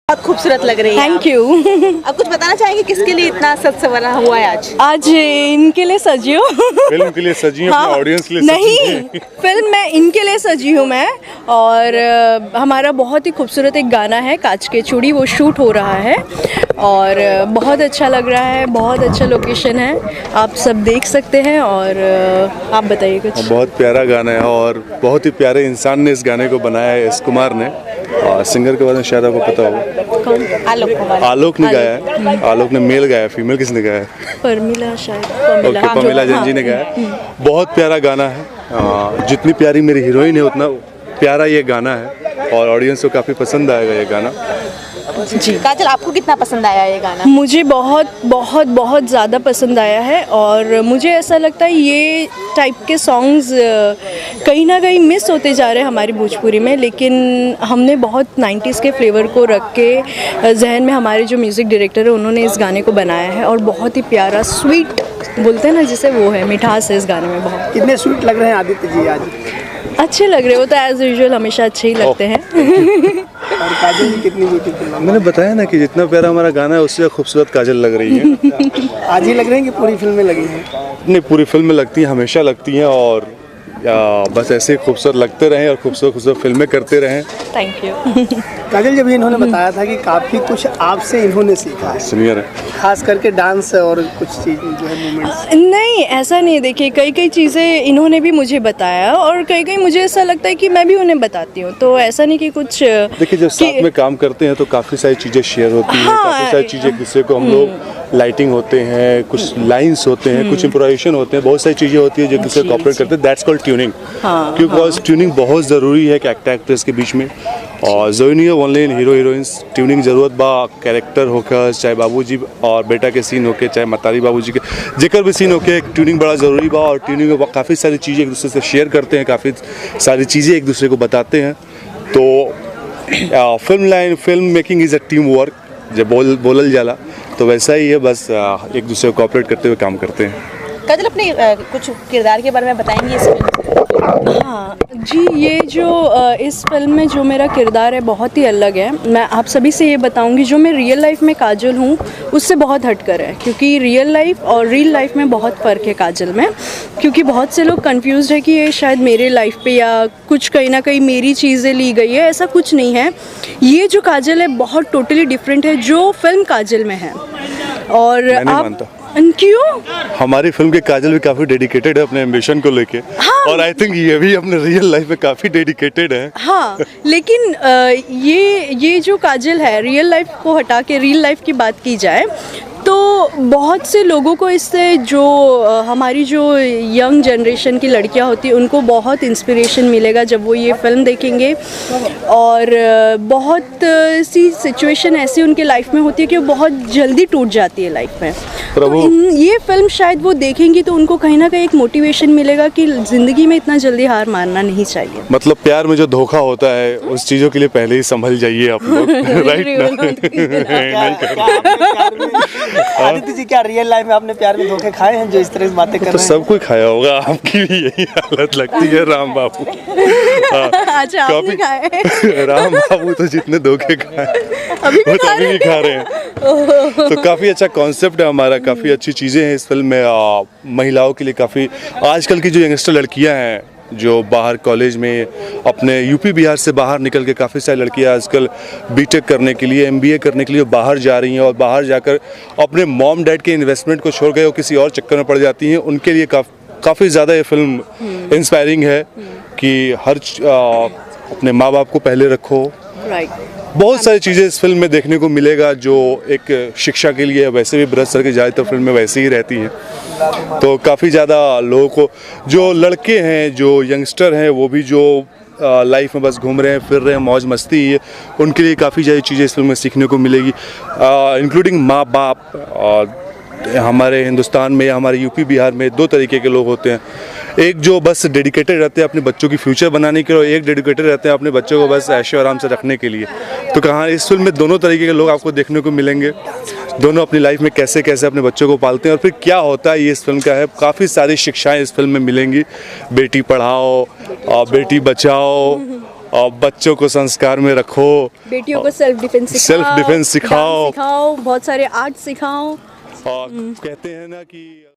बहुत खूबसूरत लग रही है। Thank you. अब कुछ बताना चाहेंगे किसके लिए इतना सज संवरा हुआ है आज? आज इनके लिए सजी हूँ। फिल्म के लिए सजी हूँ, हाँ, ऑडियंस के लिए सजी नहीं, फिल्म में इनके लिए सजी हूँ मैं। और हमारा बहुत ही खूबसूरत एक गाना है कांच के चूड़ी, वो शूट हो रहा है और बहुत अच्छा लग रहा है, बहुत अच्छा लोकेशन है, आप सब देख सकते हैं। और आप बताइए कुछ। बहुत प्यारा गाना है और बहुत ही प्यारे इंसान ने इस गाने को बनाया है, एस कुमार ने। और सिंगर के बारे में शायद आपको पता होगा, कौन? आलोक कुमार। आलोक ने गाया है। आलोक ने मेल गाया, फीमेल किसने गाया है? परमिला शायद। ओके, पमीला जंजी ने गाया है। बहुत प्यारा गाना है। जितनी प्यारी मेरी हीरोइन है उतना प्यारा ये गाना है और ऑडियंस को काफ़ी पसंद आएगा ये गाना जी। काजल, आपको कितना पसंद आया ये गाना? मुझे बहुत बहुत बहुत ज़्यादा पसंद आया है और मुझे ऐसा लगता है ये टाइप के सॉन्ग्स कहीं ना कहीं मिस होते जा रहे हैं हमारी भोजपुरी में, लेकिन हमने बहुत 90s के फ्लेवर को रख के जहन में, हमारे जो म्यूज़िक डायरेक्टर है उन्होंने इस गाने को बनाया है और बहुत ही प्यारा स्वीट बोलते हैं ना जिसे, वो है, मिठास है इस गाने में बहुत। कितने स्वीट लग रहे हैं आदित्य जी आज? अच्छे लग रहे हो तो एज यूजुअल हमेशा अच्छे ही लगते हैं। और काजल जी कितनी ब्यूटीफुल लग मैंने बताया ना कि जितना प्यारा हमारा गाना है उससे खूबसूरत काजल लग रही है। आज ही लग रहे हैं कि पूरी फिल्म में लगी हैं? नहीं, पूरी फिल्म में लगती हैं, हमेशा लगती हैं और बस ऐसे ही खूबसूरत लगते रहें और खूबसूरत खूबसूरत फिल्में करते रहें। Thank you. काजल, जब इन्होंने बताया था कि काफ़ी कुछ आपसे इन्होंने सीखा है, सीनियर है, खास करके डांस और कुछ चीज़ जो है मूवमेंट्स। नहीं, ऐसा नहीं है। देखिए, कई कई चीज़ें इन्होंने भी मुझे बताया और कई कई मुझे ऐसा लगता है कि मैं भी उन्हें बताती हूँ, तो ऐसा नहीं कि कुछ। देखिए, जब साथ में काम करते हैं तो काफ़ी सारी चीज़ें शेयर होती हैं। हाँ, काफ़ी सारी चीज़ें एक दूसरे को हम लोग लाइटिंग होते हैं, कुछ लाइंस होते हैं, कुछ इम्प्रोवाइजेशन होते हैं, बहुत सारी चीज़ें होती है जो एक दूसरे को कॉपरेट करते हैं। That's called tuning. Because tuning बहुत ज़रूरी है कि एक्टर एक्ट्रेस के बीच में, और जरूरी नहीं है only in hero heroines. Tuning ज़रूरत बा कैरेक्टर होकर, चाहे बाबूजी और बेटा के सीन होके, चाहे मतारी बाबूजी के जेकर भी सीन होके, ट्यूनिंग बड़ा ज़रूरी बा। और ट्यूनिंग में काफ़ी सारी चीज़ें एक दूसरे से शेयर करते हैं, काफ़ी सारी चीज़ें एक दूसरे को बताते हैं। तो film making is a team work, जब बोलल जाला तो वैसा ही है, बस एक दूसरे को कॉपरेट करते हुए काम करते हैं। काजल, अपने कुछ किरदार के बारे में बताएंगे इस फिल्म से? हाँ जी, ये जो इस फिल्म में जो मेरा किरदार है बहुत ही अलग है। मैं आप सभी से ये बताऊंगी, जो मैं रियल लाइफ में काजल हूँ उससे बहुत हटकर है, क्योंकि रियल लाइफ और रियल लाइफ में बहुत फ़र्क है काजल में। क्योंकि बहुत से लोग कंफ्यूज है कि ये शायद मेरे लाइफ पे या कुछ कहीं ना कहीं मेरी चीज़ें ली गई है, ऐसा कुछ नहीं है। ये जो काजल है बहुत टोटली डिफरेंट है जो फिल्म काजल में है। और आप क्यों? हमारी फिल्म के काजल भी काफ़ी डेडिकेटेड है अपने एम्बिशन को लेके। हाँ। और आई थिंक ये भी अपने रियल लाइफ में काफ़ी डेडिकेटेड है। हाँ, लेकिन ये जो काजल है, रियल लाइफ को हटा के रियल लाइफ की बात की जाए तो बहुत से लोगों को इससे, जो हमारी जो यंग जनरेशन की लड़कियां होती हैं उनको बहुत इंस्पिरेशन मिलेगा जब वो ये फिल्म देखेंगे। और बहुत सी सिचुएशन ऐसी उनके लाइफ में होती है कि वो बहुत जल्दी टूट जाती है लाइफ में। तो ये फिल्म शायद वो देखेंगी तो उनको कहीं ना कहीं एक मोटिवेशन मिलेगा कि ज़िंदगी में इतना जल्दी हार मानना नहीं चाहिए। मतलब प्यार में जो धोखा होता है उस चीज़ों के लिए पहले ही संभल जाइए आप लोग। राइट आदित्य जी, क्या रियल लाइफ में आपने प्यार में धोखे खाए हैं जो इस तरह की बातें कर रहे तो हैं? सब कोई खाया होगा, आपकी भी यही हालत लगती है राम बाबू। अच्छा, आपने खाए? राम बाबू तो जितने धोखे खाए वो तो अभी भी खा रहे हैं। तो काफ़ी अच्छा कॉन्सेप्ट है हमारा, काफ़ी अच्छी चीज़ें हैं इस फिल्म में। महिलाओं के लिए काफ़ी, आजकल की जो यंगस्टर लड़कियां हैं जो बाहर कॉलेज में अपने यूपी बिहार से बाहर निकल के, काफ़ी सारी लड़कियां आजकल बीटेक करने के लिए, एमबीए करने के लिए बाहर जा रही हैं और बाहर जाकर अपने मॉम डैड के इन्वेस्टमेंट को छोड़ के वो किसी और चक्कर में पड़ जाती हैं। उनके लिए काफ़ी ज़्यादा ये फिल्म इंस्पायरिंग है कि हर अपने माँ बाप को पहले रखो। राइट। बहुत सारी चीज़ें इस फिल्म में देखने को मिलेगा जो एक शिक्षा के लिए, वैसे भी ब्रज सर की ज़्यादातर फिल्म में वैसे ही रहती हैं। तो काफ़ी ज़्यादा लोगों को, जो लड़के हैं, जो यंगस्टर हैं, वो भी जो लाइफ में बस घूम रहे हैं, फिर रहे हैं, मौज मस्ती है, उनके लिए काफ़ी सारी चीज़ें इस फिल्म में सीखने को मिलेगी, इंक्लूडिंग माँ बाप। हमारे हिंदुस्तान में या हमारे यूपी बिहार में दो तरीके के लोग होते हैं। एक जो बस डेडिकेटेड रहते हैं अपने बच्चों की फ्यूचर बनाने के लिए, और एक डेडिकेटेड रहते हैं अपने बच्चों को बस ऐशो आराम से रखने के लिए। तो कहाँ इस फिल्म में दोनों तरीके के लोग आपको देखने को मिलेंगे। दोनों अपनी लाइफ में कैसे कैसे अपने बच्चों को पालते हैं और फिर क्या होता है, ये इस फिल्म का है। काफ़ी सारी शिक्षाएं इस फिल्म में मिलेंगी, बेटी पढ़ाओ, बेटी बचाओ, बच्चों को संस्कार में रखो, बेटियों को सेल्फ डिफेंस Self defense सिखाओ। सिखाओ, बहुत सारे आर्ट सिखाओ। कहते हैं ना कि